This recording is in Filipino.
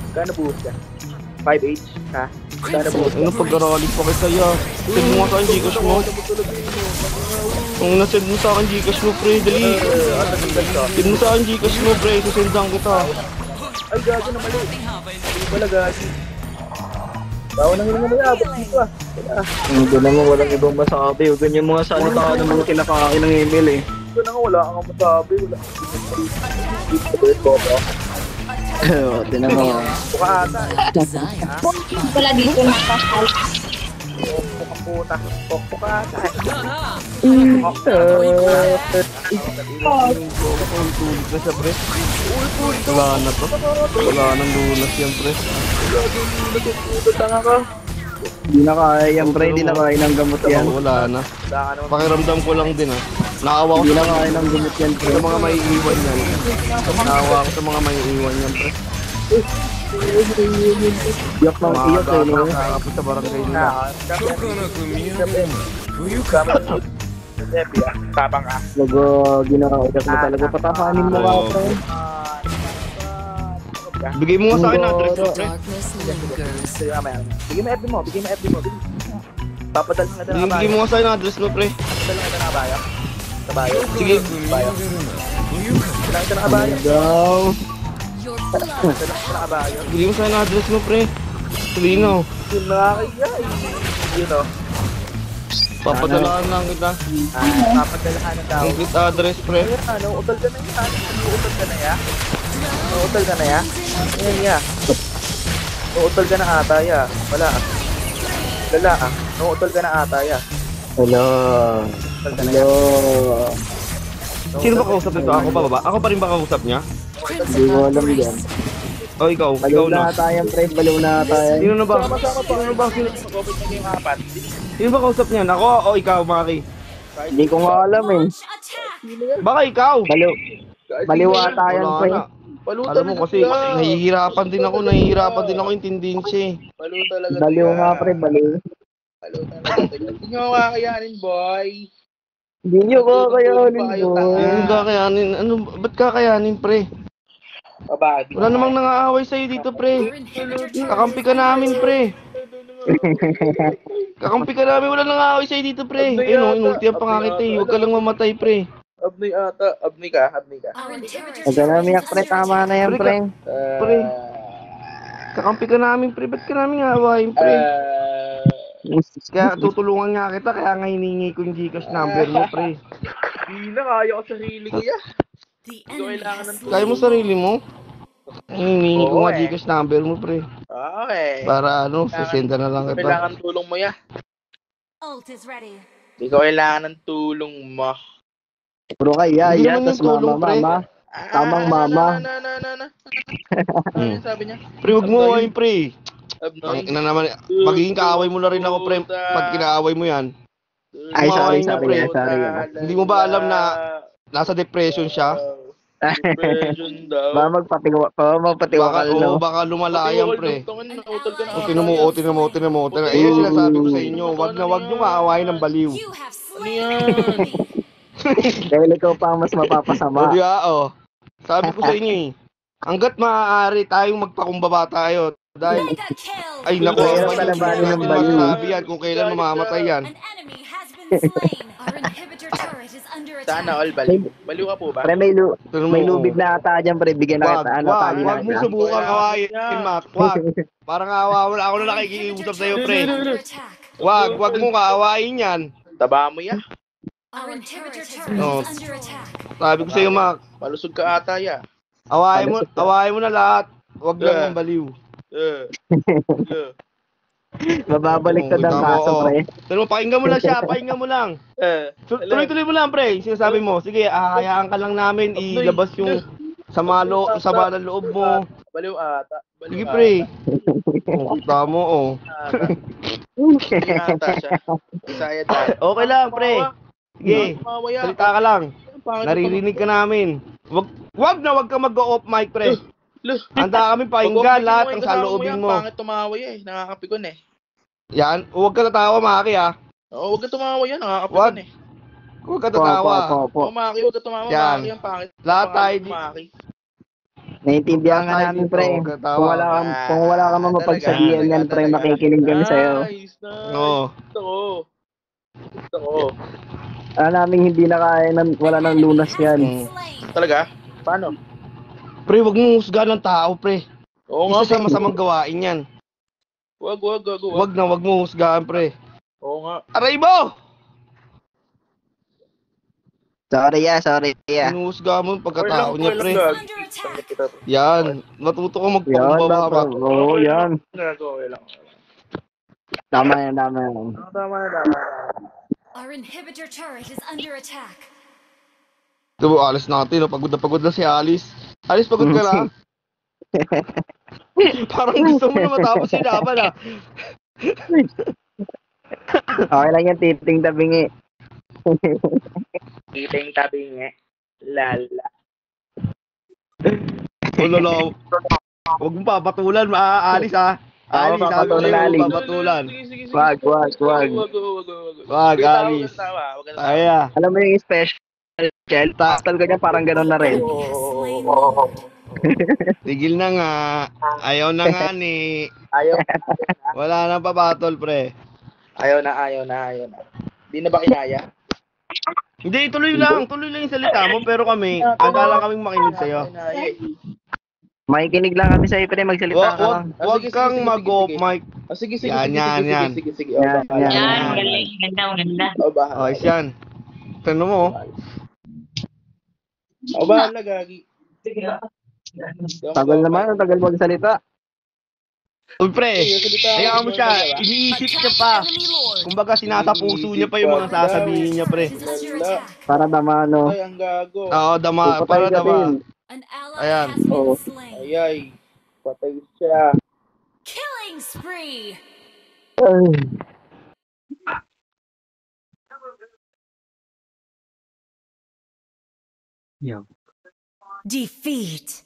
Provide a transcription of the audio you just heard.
Kano buhos ka? 5H, ha? Kano buhos ka? Ano pag-aralig pa kita ya? Send mo nga sa akin Gcash mo. Kung nasend mo sa akin Gcash mo pre, dali. Send mo sa akin Gcash mo pre, susendan kita. Ay, gago na mali. Hindi pala gago. Bawa nang hininga mo yung abot dito ah. Hindi naman walang ibang masabi. Ganyan mga salita ka naman kinakain ng email eh. Ito na nga, wala kang masabi. Wala. Dito ba? Oo, tinan mo. Buka ata. Wala dito na pasal. Bukang puta. Buka ata. Tulog na siya pre. Wala na to. Wala nang lunas yan pre. Tanga ka. Hindi na kaya yan pre, hindi na kaya ng gamot yan. Wala na. Wala ka naman. Pakiramdam ko lang din ah. Naawa ko Hindi sa na kaya ng gamot yan pre. mga maiiwan yan. Naawa ko sa mga maiiwan yan pre. Iyak ng iyak eh no. Nakakapot sa barangay nila. Debbie ah. Tapang ah. Bago ginagawa mo talaga. Patapanin mo ka pre. Bigay mo nga sa akin address mo pre. Bigyan mo FB mo. Bigyan mo FB mo. Papadal mo na ito na Bigay mo nga sa akin address mo pre. Papadal mo na ito na kabayo. Kabayo. Sige. Kabayo. Papadal mo ito na kabayo. Daw. Papadal mo ito na kabayo. Bigay mo sa akin address mo pre. Tulino. Yun nakakaya eh. Yun o. Papadalahan lang kita. Papadalahan na daw. Complete address pre. Ayun ano, utol ka na yan. Utol ka na ya. Utol ka na ya. Ayan ya. Utol ka na ata ya. Wala ah. Lala ah. Utol ka na ata ya. Hello. Utol ka na ya. Hello. Sino ba kausap nito? Ako pa ba? Ako pa rin ba kausap niya? Hindi mo alam yan. O ikaw? Ikaw Baliw na. na tayo pre. Baliw na tayo. Sino na ba? Sama-sama pa. Ano ba? Pag-open na yung apat. Sino ba kausap niyan? Ako o ikaw Maki? Hindi ko nga alam eh. Baka ikaw? Baliwa tayo Wala pre. na. Paluta Alam mo kasi nahihirapan din ako intindihin siya eh. Paluta talaga. Baliw nga pre. Baliw. Paluta talaga. Hindi nyo kakayanin boy. Hindi nyo ko kayanin boy. Hindi kakayanin. Ano, ba't kakayanin pre? Bakit? Wala namang nangaaway sa'yo dito pre. Kakampi ka namin pre. Kakampi ka namin, wala nangaaway sa'yo dito pre. Ayun o, inulti ang pangakit eh. Huwag ka lang mamatay pre. Abni ata. Abni ka. Huwag ka na umiyak pre. Tama na yan pre. Pre. Kakampi ka namin pre. Ba't ka namin aawain pre? Kaya tutulungan nga kita, kaya nga hiningi ko yung Gcash number mo pre. Hindi na, kaya ko sarili ko ya. Hindi ko kailangan ng tulong. Kaya mo sarili mo? Hiningi ko nga Gcash number mo pre. Okay. Para ano, sisenda na lang kita. Kailangan tulong mo ya. Ult is ready. Hindi ko kailangan ng tulong mo. Puro kaya Hindi yan. naman Tas yung tulong, mama pre. mama. Tamang mama. Ano yung sabi niya? Pre, huwag mo awayin pre. Abnoy. Ang ina naman, magiging kaaway mo na rin ako pre. Pag kinaaway mo yan. Ay sorry Kumain na, sorry. pre. Sorry. Hindi mo ba alam na nasa depression siya? Depression daw. Magpatiwakal no. Baka lumalayan pre. Utol ka na. O tinan mo. Ayun sinasabi ko sa inyo, wag nyo aawayin ng baliw. You have Ano slain. yan? Dahil ikaw pa ang mas mapapasama. O di sabi ko sa inyo eh. Hanggat maaari tayong magpakumbaba tayo. Dahil, Mega kill. ay naku, Mahirap hindi palabanin natin ng baliw. masabi yan kung kailan mamamatay yan. An enemy has been slain. Our inhibitor turret is under Sana attack. all baliw. Baliw ka po ba? Pre may lubid na ata dyan pre. Bigyan na kita. Ano tali na Wag mo kita. subukan kawain, Mac. Wag. Parang awa ako na nakikiusap sa'yo, pre. Under attack. Wag mo kaawain yan. Taba mo ya. Our inhibitor turret No. is under attack. Sabi ko sa'yo, Mac. Malusog ka ata ya. Awain mo na lahat. Wag lang ng baliw. Mababalik ka ng kaso pre. Pero pakinggan mo lang siya, pakinggan mo lang. Tuloy-tuloy mo lang, pre. Sinasabi mo, sige, hayaan ka lang namin ilabas yung sama ng loob mo. Baliw ata. Sige, pre. Kita mo, Hindi ata siya. Saya dahil. Okay lang, pre. Sige, salita ka lang. Naririnig ka namin. Wag ka mag-go-off mic, pre. Handa kami pakinggan lahat ng saloobin mo. Pangit tumawa eh. Nakakapikon eh. Yan, huwag ka tatawa, Maki, ha. Oo, huwag ka tumawa yan. Nakakapikon eh. Huwag ka tatawa. Oo, Maki, huwag ka tumawa. Yan. Maki, ang pangit. Lahat tayo Maki. Naiintindihan ka Ay, namin, dito, pre. katawa. Kung wala kang mapagsabihan yan, pre, makikinig kami sa'yo. Oo. Gusto ko. Alam namin hindi na kaya, wala nang lunas yan. Slain. Talaga? Paano? Pre, wag mong husgahan ng tao, pre. Oo Isa sa pre. masamang gawain yan. Wag. Wag mo husgahan, pre. Oo nga. Aray mo! Sorry, yeah. Hinuhusgahan mo yung pagkatao niya, pre. Under attack. Yan. Matuto ka Yan, magpakumbaba bro. ka. Oo, yan. Okay lang. Tama yan. Tama na. Our inhibitor turret is under attack. Diba, Alice natin. Oh. Pagod na si Alice. Alice, pagod ka na? Parang gusto mo na matapos yung laban, ah. Okay lang yan, titing tabingi. Eating tabi nga. Lala. Ulolo. Huwag mong papatulan, Alice, ah. Alice, sabi ko papatulan, sa'yo, Alice. papatulan. Sige. Wag. Wag, Alice. Kaya. Alam mo yung special, tastal ko niya parang gano'n na rin. Slain. Tigil na nga. Ayaw na nga ni. Ayaw. Wala nang papatol, pre. Ayaw na. Di na ba kinaya? Hindi, tuloy lang yung salita mo, pero kami, handa lang kaming makinig sa'yo. Makikinig lang kami sa'yo, pre, magsalita ka lang. Wag kang mag-off mic. Sige. Yan. Yan. galing. Ganda. O bahala. Okay, yan. Tano mo. O bahala, gagi. Tagal naman, tagal magsalita. Uy, pre, kaya mo siya, iniisip niya pa. Enemy lord. Kumbaga, sinasa puso niya pa yung mga sasabihin niya, pre. Is under attack. Para damano. Ay, ang gago. Oo, dama, Patay para ka dama. din. An ally Ayan. has been Oh. slain. Ayay. Patay siya. Killing spree. Defeat.